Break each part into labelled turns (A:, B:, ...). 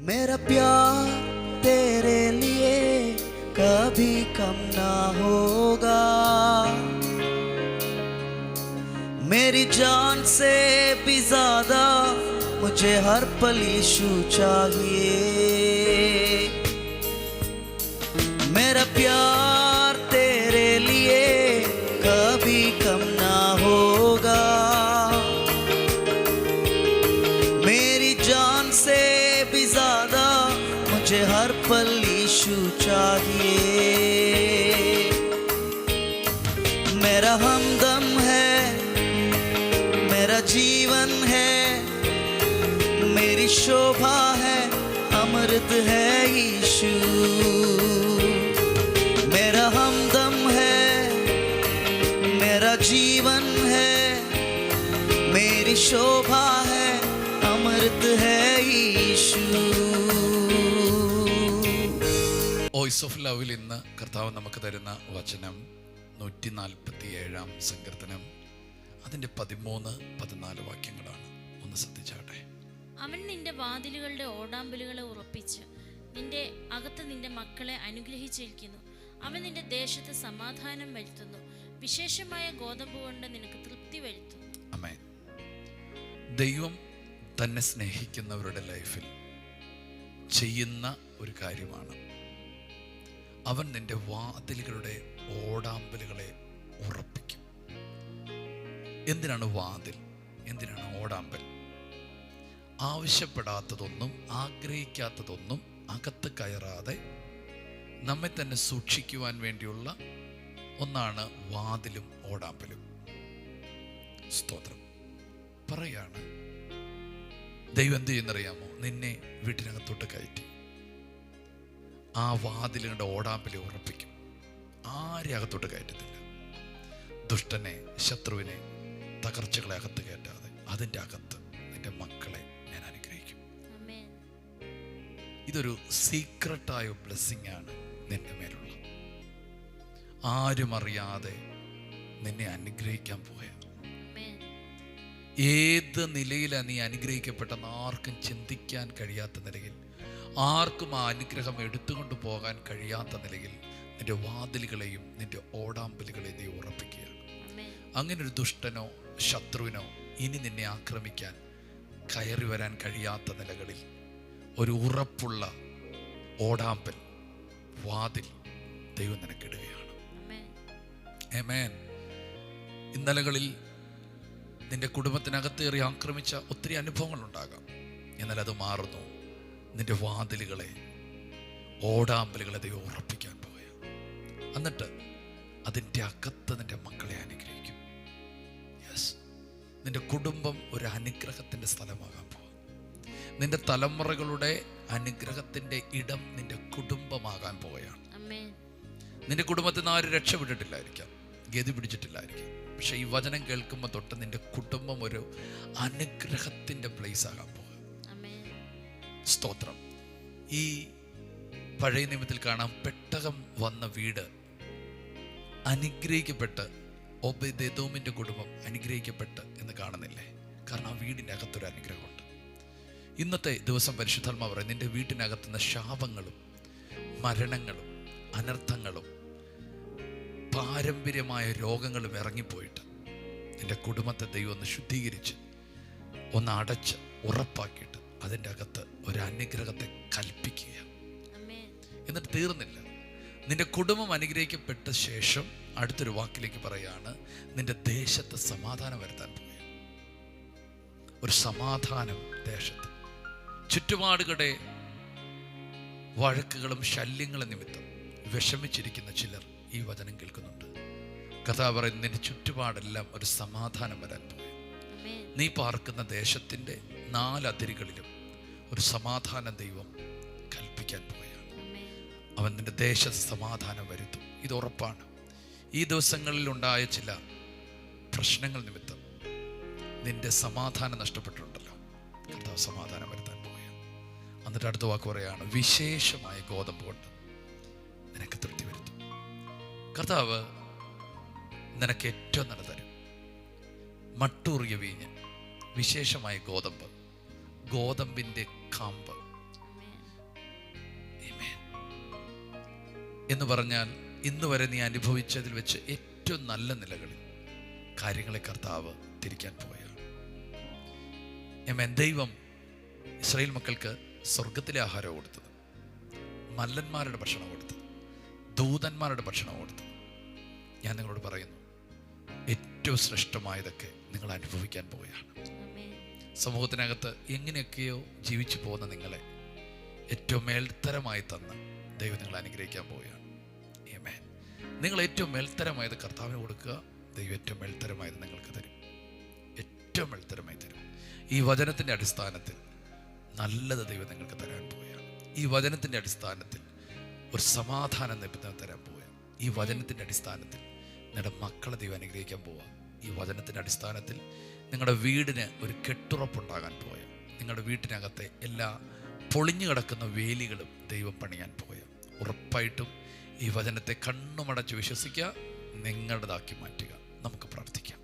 A: मेरा प्यार तेरे लिए कभी कम ना होगा, मेरी जान से भी ज्यादा मुझे हर पल यीशु चाहिए। मेरा प्यार तेरे लिए कभी कम ना होगा, मेरी जान से भी ज्यादा मुझे हर पल यीशु चाहिए। मेरा हमदम है, मेरा जीवन है, मेरी शोभा है, अमृत है यीशु। मेरा हमदम है, मेरा जीवन है, मेरी शोभा है, अमृत है यीशु।
B: വോയിസ് ഓഫ് ലവിൽ ഇന്ന് കർത്താവ് നമുക്ക് തരുന്ന വചനം 147 സങ്കീർത്തനം, അതിൻ്റെ 13-14 വാക്യങ്ങളാണ്. ഒന്ന് ശ്രദ്ധിച്ചാട്ടെ.
C: അവൻ നിന്റെ വാതിലുകളുടെ ഓടാമ്പലുകളെ ഉറപ്പിച്ച് നിന്റെ അകത്ത് നിന്റെ മക്കളെ അനുഗ്രഹിച്ചിരിക്കുന്നു. അവൻ നിന്റെ ദേശത്ത് സമാധാനം വരുത്തുന്നു, വിശേഷമായ ഗോതമ്പ് കൊണ്ട് നിനക്ക് തൃപ്തി വരുത്തുന്നു.
B: ആമേൻ. ദൈവം തന്നെ സ്നേഹിക്കുന്നവരുടെ ലൈഫിൽ ചെയ്യുന്ന ഒരു കാര്യമാണ്, അവൻ നിന്റെ വാതിലുകളുടെ ഓടാമ്പലുകളെ ഉറപ്പിക്കും. എന്തിനാണ് വാതിൽ, എന്തിനാണ് ഓടാമ്പൽ? ആവശ്യപ്പെടാത്തതൊന്നും ആഗ്രഹിക്കാത്തതൊന്നും അകത്ത് കയറാതെ നമ്മെ തന്നെ സൂക്ഷിക്കുവാൻ വേണ്ടിയുള്ള ഒന്നാണ് വാതിലും ഓടാമ്പലും. സ്തോത്രം. പറയാണ് ദൈവം എന്ത് ചെയ്യുന്നറിയാമോ? നിന്നെ വീട്ടിനകത്തോട്ട് കയറ്റി ആ വാതിലുകളുടെ ഓടാമ്പലെ ഉറപ്പിക്കും. ആരെ അകത്തോട്ട് കയറ്റത്തില്ല. ദുഷ്ടനെ, ശത്രുവിനെ, തകർച്ചകളെ അകത്ത് കയറ്റാതെ അതിൻ്റെ അകത്ത് നിന്റെ മക്കളെ ഞാൻ അനുഗ്രഹിക്കും. ഇതൊരു സീക്രട്ടായ ബ്ലെസ്സിങ് ആണ് നിന്റെ മേലുള്ള. ആരും അറിയാതെ നിന്നെ അനുഗ്രഹിക്കാൻ പോയ, ഏത് നിലയിലാണ് നീ അനുഗ്രഹിക്കപ്പെട്ടെന്ന് ആർക്കും ചിന്തിക്കാൻ കഴിയാത്ത നിലയിൽ, ആർക്കും ആ അനുഗ്രഹം എടുത്തുകൊണ്ട് പോകാൻ കഴിയാത്ത നിലയിൽ നിന്റെ വാതിലുകളെയും നിന്റെ ഓടാമ്പലുകളെയും നീ ഉറപ്പിക്കുകയാണ്. അങ്ങനെ ഒരു ദുഷ്ടനോ ശത്രുവിനോ ഇനി നിന്നെ ആക്രമിക്കാൻ കയറി വരാൻ കഴിയാത്ത നിലകളിൽ ഒരു ഉറപ്പുള്ള ഓടാമ്പൽ, വാതിൽ ദൈവം നിനക്കിടുകയാണ്. ആമേൻ. ഇന്നലകളിൽ നിന്റെ കുടുംബത്തിനകത്തേറി ആക്രമിച്ച ഒത്തിരി അനുഭവങ്ങളുണ്ടാകാം. എന്നാൽ അത് മാറുന്നു. നിന്റെ വാതിലുകളെ, ഓടാമ്പലുകളെ ദൈവം ഉറപ്പിക്കാൻ പോവുക. എന്നിട്ട് അതിൻ്റെ അകത്ത് നിന്റെ മക്കളെ അനുഗ്രഹിക്കും. യെസ്, നിന്റെ കുടുംബം ഒരു അനുഗ്രഹത്തിൻ്റെ സ്ഥലമാകാൻ പോകും. നിന്റെ തലമുറകളുടെ അനുഗ്രഹത്തിൻ്റെ ഇടം നിന്റെ കുടുംബമാകാൻ പോവുകയാണ്. നിന്റെ കുടുംബത്തിൽ നിന്ന് ആരും രക്ഷപ്പെട്ടിട്ടില്ലായിരിക്കാം, ഗതി പിടിച്ചിട്ടില്ലായിരിക്കാം. പക്ഷെ ഈ വചനം കേൾക്കുമ്പോൾ തൊട്ട് നിന്റെ കുടുംബം ഒരു അനുഗ്രഹത്തിൻ്റെ പ്ലേസ് ആകാൻ പോകും. സ്തോത്രം. ഈ പഴയ നിയമത്തിൽ കാണാം, പെട്ടകം വന്ന വീട് അനുഗ്രഹിക്കപ്പെട്ട്, ഒബേദെദോമിൻ്റെ കുടുംബം അനുഗ്രഹിക്കപ്പെട്ട് എന്ന് കാണുന്നില്ലേ? കാരണം ആ വീടിൻ്റെ അകത്തൊരു അനുഗ്രഹമുണ്ട്. ഇന്നത്തെ ദിവസം പരിശുദ്ധാത്മാവ് പറയും, നിന്റെ വീട്ടിനകത്തുനിന്ന് ശാപങ്ങളും മരണങ്ങളും അനർത്ഥങ്ങളും പാരമ്പര്യമായ രോഗങ്ങളും ഇറങ്ങിപ്പോയിട്ട് നിന്റെ കുടുംബത്തെ ദൈവം ഒന്ന് ശുദ്ധീകരിച്ച് ഒന്ന് അടച്ച് ഉറപ്പാക്കിയിട്ട് അതിൻ്റെ അകത്ത് ഒരു അനുഗ്രഹത്തെ കൽപ്പിക്കുക. എന്നിട്ട് തീർന്നില്ല. നിന്റെ കുടുംബം അനുഗ്രഹിക്കപ്പെട്ട ശേഷം അടുത്തൊരു വാക്കിലേക്ക് പറയാണ്, നിന്റെ ദേശത്ത് സമാധാനം വരുത്താൻ പോവുക. ഒരു സമാധാനം ദേശത്ത്. ചുറ്റുപാടുകളുടെ വഴക്കുകളും ശല്യങ്ങളും നിമിത്തം വിഷമിച്ചിരിക്കുന്ന ചിലർ ഈ വചനം കേൾക്കുന്നുണ്ട്. കർത്താവ് പറയുന്നു, നിന്റെ ചുറ്റുപാടെല്ലാം ഒരു സമാധാനം വരാൻ പോവുക. നീ പാർക്കുന്ന ദേശത്തിൻ്റെ 4 അതിരുകളിലും ഒരു സമാധാനം ദൈവം കൽപ്പിക്കാൻ പോവുകയാണ്. അവൻ നിന്റെ ദേശത്ത് സമാധാനം വരുത്തും. ഇത് ഉറപ്പാണ്. ഈ ദിവസങ്ങളിൽ ഉണ്ടായ ചില പ്രശ്നങ്ങൾ നിമിത്തം നിന്റെ സമാധാനം നഷ്ടപ്പെട്ടിട്ടുണ്ടല്ലോ, കർത്താവ് സമാധാനം വരുത്താൻ പോവുകയാണ്. എന്നിട്ട് അടുത്ത വാക്ക് പറയാണ്, വിശേഷമായ ഗോതമ്പ് കൊണ്ട് നിനക്ക് തൃപ്തി വരുത്തും. കർത്താവ് നിനക്ക് ഏറ്റവും നല്ല തരും. മട്ടൂറിയ വീഞ്ഞ്, വിശേഷമായ ഗോതമ്പ്, ഗോതമ്പിൻ്റെ കാമ്പ്, എന്ന് പറഞ്ഞാൽ ഇന്ന് വരെ നീ അനുഭവിച്ചതിൽ വെച്ച് ഏറ്റവും നല്ല നിലകളിൽ കാര്യങ്ങളെ കർത്താവ് തിരിക്കാൻ പോവുകയാണ്. ദൈവം ഇസ്രായേൽ മക്കൾക്ക് സ്വർഗത്തിലെ ആഹാരം കൊടുത്തത്, മല്ലന്മാരുടെ ഭക്ഷണം കൊടുത്തത്, ദൂതന്മാരുടെ ഭക്ഷണം കൊടുത്തത്. ഞാൻ നിങ്ങളോട് പറയുന്നു, ഏറ്റവും ശ്രേഷ്ഠമായതൊക്കെ നിങ്ങൾ അനുഭവിക്കാൻ പോവുകയാണ്. സമൂഹത്തിനകത്ത് എങ്ങനെയൊക്കെയോ ജീവിച്ചു പോകുന്ന നിങ്ങളെ ഏറ്റവും മേൽത്തരമായി തന്ന് ദൈവം നിങ്ങളെ അനുഗ്രഹിക്കാൻ പോവുകയാണ്. ആമേൻ. നിങ്ങൾ ഏറ്റവും മേൽത്തരമായത് കർത്താവിന് കൊടുക്കുക, ദൈവം ഏറ്റവും മേൽത്തരമായത് നിങ്ങൾക്ക് തരും. ഏറ്റവും മേൽത്തരമായി തരും. ഈ വചനത്തിൻ്റെ അടിസ്ഥാനത്തിൽ നല്ലത് ദൈവം നിങ്ങൾക്ക് തരാൻ പോവുകയാണ്. ഈ വചനത്തിൻ്റെ അടിസ്ഥാനത്തിൽ ഒരു സമാധാനം ദൈവം തരാൻ പോവുകയാണ്. ഈ വചനത്തിൻ്റെ അടിസ്ഥാനത്തിൽ നിങ്ങളുടെ മക്കളെ ദൈവം അനുഗ്രഹിക്കാൻ പോവുക. ഈ വചനത്തിൻ്റെ അടിസ്ഥാനത്തിൽ നിങ്ങളുടെ വീടിന് ഒരു കെട്ടുറപ്പുണ്ടാകാൻ പോവുക. നിങ്ങളുടെ വീട്ടിനകത്തെ എല്ലാ പൊളിഞ്ഞു കിടക്കുന്ന വേലികളും ദൈവം പണിയാൻ പോവുക. ഉറപ്പായിട്ടും ഈ വചനത്തെ കണ്ണുമടച്ച് വിശ്വസിക്കുക, നിങ്ങളുടേതാക്കി മാറ്റുക. നമുക്ക് പ്രാർത്ഥിക്കാം.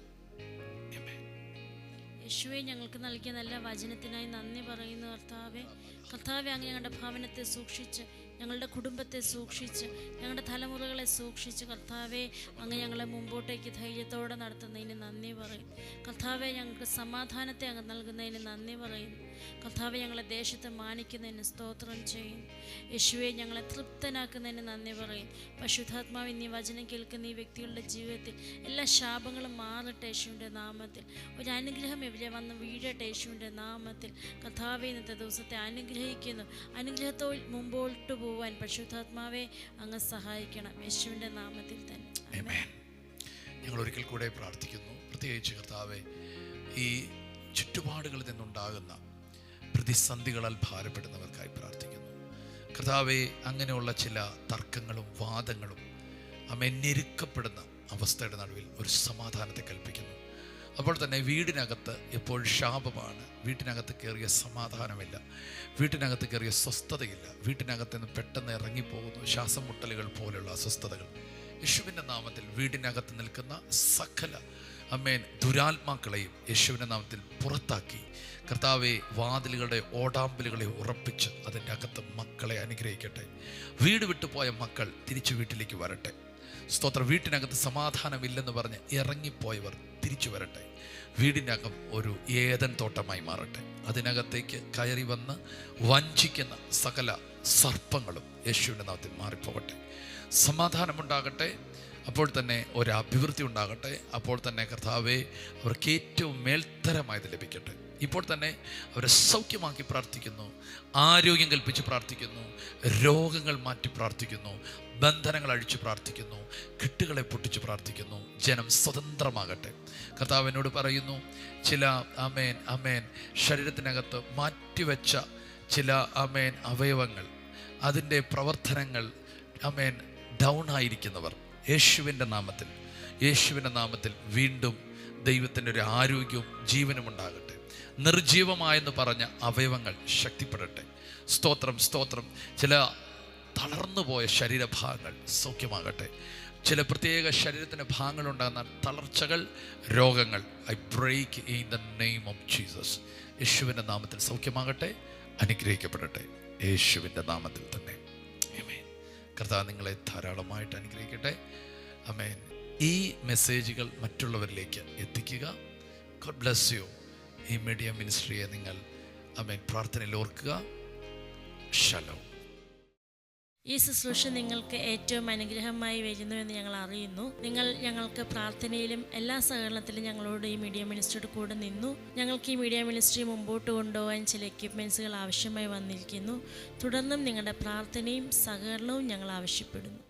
C: യേശുവേ, ഞങ്ങൾക്ക് നൽകിയ നല്ല വചനത്തിനായി നന്ദി പറയുന്നു കർത്താവേ. കർത്താവെ, അങ്ങ് ഞങ്ങളുടെ ഭവനത്തെ സൂക്ഷിച്ച്, ഞങ്ങളുടെ കുടുംബത്തെ സൂക്ഷിച്ച്, ഞങ്ങളുടെ തലമുറകളെ സൂക്ഷിച്ച് കർത്താവെ, അങ്ങ് ഞങ്ങളെ മുമ്പോട്ടേക്ക് ധൈര്യത്തോടെ നടത്തുന്നതിന് നന്ദി പറയും. കർത്താവെ, ഞങ്ങൾക്ക് സമാധാനത്തെ അങ്ങ് നൽകുന്നതിന് നന്ദി പറയുന്നു. കർത്താവെ, ഞങ്ങളെ ദേശത്തെ മാനിക്കുന്നതിന് സ്തോത്രം ചെയ്യുന്നു. യേശുവെ, ഞങ്ങളെ തൃപ്തനാക്കുന്നതിന് നന്ദി പറയും. പരിശുദ്ധാത്മാവ്, നീ വചനം കേൾക്കുന്ന ഈ വ്യക്തികളുടെ ജീവിതത്തിൽ എല്ലാ ശാപങ്ങളും മാറട്ടെ യേശുവിൻ്റെ നാമത്തിൽ. ഒരു അനുഗ്രഹം ഇവിടെ വന്ന് വീഴട്ടെ യേശുവിൻ്റെ നാമത്തിൽ. കർത്താവെ, ഇന്നത്തെ ദിവസത്തെ അനുഗ്രഹിക്കുന്നു. അനുഗ്രഹത്തോട് മുമ്പോട്ട് പോവാൻ പരിശുദ്ധാത്മാവെ അങ്ങ് സഹായിക്കണം യേശുവിൻ്റെ നാമത്തിൽ തന്നെ.
B: ആമേൻ. ഞങ്ങൾ ഒരിക്കൽ കൂടെ പ്രാർത്ഥിക്കുന്നു. പ്രത്യേകിച്ച് കർത്താവെ, ഈ ചുറ്റുപാടുകളിൽ നിന്നുണ്ടാകുന്ന പ്രതിസന്ധികളാൽ ഭാരപ്പെടുന്നവർക്കായി പ്രാർത്ഥിക്കുന്നു. കർത്താവെ, അങ്ങനെയുള്ള ചില തർക്കങ്ങളും വാദങ്ങളും ഞെരുക്കപ്പെടുന്ന അവസ്ഥയുടെ നടുവിൽ ഒരു സമാധാനത്തെ കൽപ്പിക്കുന്നു. അപ്പോൾ തന്നെ വീടിനകത്ത് എപ്പോഴും ശാപമാണ്, വീട്ടിനകത്ത് കയറിയ സമാധാനമില്ല, വീട്ടിനകത്ത് കയറിയ സ്വസ്ഥതയില്ല, വീട്ടിനകത്ത് നിന്ന് പെട്ടെന്ന് ഇറങ്ങിപ്പോകുന്നു ശ്വാസം മുട്ടലുകൾ പോലുള്ള അസ്വസ്ഥതകൾ. യേശുവിൻ്റെ നാമത്തിൽ വീടിനകത്ത് നിൽക്കുന്ന സകല ദുരാത്മാക്കളെയും യേശുവിൻ്റെ നാമത്തിൽ പുറത്താക്കി കർത്താവെ, വാതിലുകളുടെ ഓടാമ്പലുകളെ ഉറപ്പിച്ച് അതിൻ്റെ അകത്ത് മക്കളെ അനുഗ്രഹിക്കട്ടെ. വീട് വിട്ടുപോയ മക്കൾ തിരിച്ചു വീട്ടിലേക്ക് വരട്ടെ. സ്തോത്രം. വീട്ടിനകത്ത് സമാധാനമില്ലെന്ന് പറഞ്ഞ് ഇറങ്ങിപ്പോയവർ തിരിച്ചു വരട്ടെ. വീടിൻ്റെ അകം ഒരു ഏദൻ തോട്ടമായി മാറട്ടെ. അതിനകത്തേക്ക് കയറി വന്ന് വഞ്ചിക്കുന്ന സകല സർപ്പങ്ങളും യേശുവിൻ്റെ നാമത്തിൽ മാറിപ്പോകട്ടെ. സമാധാനമുണ്ടാകട്ടെ. അപ്പോൾ തന്നെ ഒരു അഭിവൃദ്ധി ഉണ്ടാകട്ടെ. അപ്പോൾ തന്നെ കർത്താവെ, അവർക്ക് ഏറ്റവും മേൽത്തരമായത് ലഭിക്കട്ടെ. ഇപ്പോൾ തന്നെ അവരെ സൗഖ്യമാക്കി പ്രാർത്ഥിക്കുന്നു, ആരോഗ്യം കൽപ്പിച്ച് പ്രാർത്ഥിക്കുന്നു, രോഗങ്ങൾ മാറ്റി പ്രാർത്ഥിക്കുന്നു, ബന്ധനങ്ങൾ അഴിച്ച് പ്രാർത്ഥിക്കുന്നു, കെട്ടുകളെ പൊട്ടിച്ച് പ്രാർത്ഥിക്കുന്നു. ജനം സ്വതന്ത്രമാകട്ടെ. കർത്താവിനോട് പറയുന്നു, ചില ശരീരത്തിനകത്ത് മാറ്റിവെച്ച ചില അവയവങ്ങൾ, അതിൻ്റെ പ്രവർത്തനങ്ങൾ ഡൗൺ ആയിരിക്കുന്നവർ യേശുവിൻ്റെ നാമത്തിൽ വീണ്ടും ദൈവത്തിൻ്റെ ഒരു ആരോഗ്യവും ജീവനും ഉണ്ടാകട്ടെ. നിർജീവമായെന്ന് പറഞ്ഞ അവയവങ്ങൾ ശക്തിപ്പെടട്ടെ. സ്തോത്രം, സ്തോത്രം. ചില തളർന്നുപോയ ശരീരഭാഗങ്ങൾ സൗഖ്യമാകട്ടെ. ചില പ്രത്യേക ശരീരത്തിൻ്റെ ഭാഗങ്ങളുണ്ടാകുന്ന തളർച്ചകൾ, രോഗങ്ങൾ, I break in the name of Jesus. യേശുവിൻ്റെ നാമത്തിൽ സൗഖ്യമാകട്ടെ, അനുഗ്രഹിക്കപ്പെടട്ടെ യേശുവിൻ്റെ നാമത്തിൽ തന്നെ. ആമേൻ. കർത്താവ് നിങ്ങളെ ധാരാളമായിട്ട് അനുഗ്രഹിക്കട്ടെ. ആമേൻ. ഈ മെസ്സേജുകൾ മറ്റുള്ളവരിലേക്ക് എത്തിക്കുക. God bless you. ഈ മീഡിയ മിനിസ്ട്രിയെ നിങ്ങൾ പ്രാർത്ഥനയിൽ ഓർക്കുക. ശലോം.
C: ഈ ശുശ്രൂഷ നിങ്ങൾക്ക് ഏറ്റവും അനുഗ്രഹമായി വരുന്നു എന്ന് ഞങ്ങൾ അറിയുന്നു. നിങ്ങൾ ഞങ്ങൾക്ക് പ്രാർത്ഥനയിലും എല്ലാ സഹകരണത്തിലും ഞങ്ങളോട് ഈ മീഡിയ മിനിസ്ട്രിയുടെ കൂടെ നിന്നു. ഞങ്ങൾക്ക് ഈ മീഡിയ മിനിസ്ട്രി മുമ്പോട്ട് കൊണ്ടുപോകാൻ ചില എക്യുപ്മെൻറ്റ്സുകൾ ആവശ്യമായി വന്നിരിക്കുന്നു. തുടർന്നും നിങ്ങളുടെ പ്രാർത്ഥനയും സഹകരണവും ഞങ്ങൾ ആവശ്യപ്പെടുന്നു.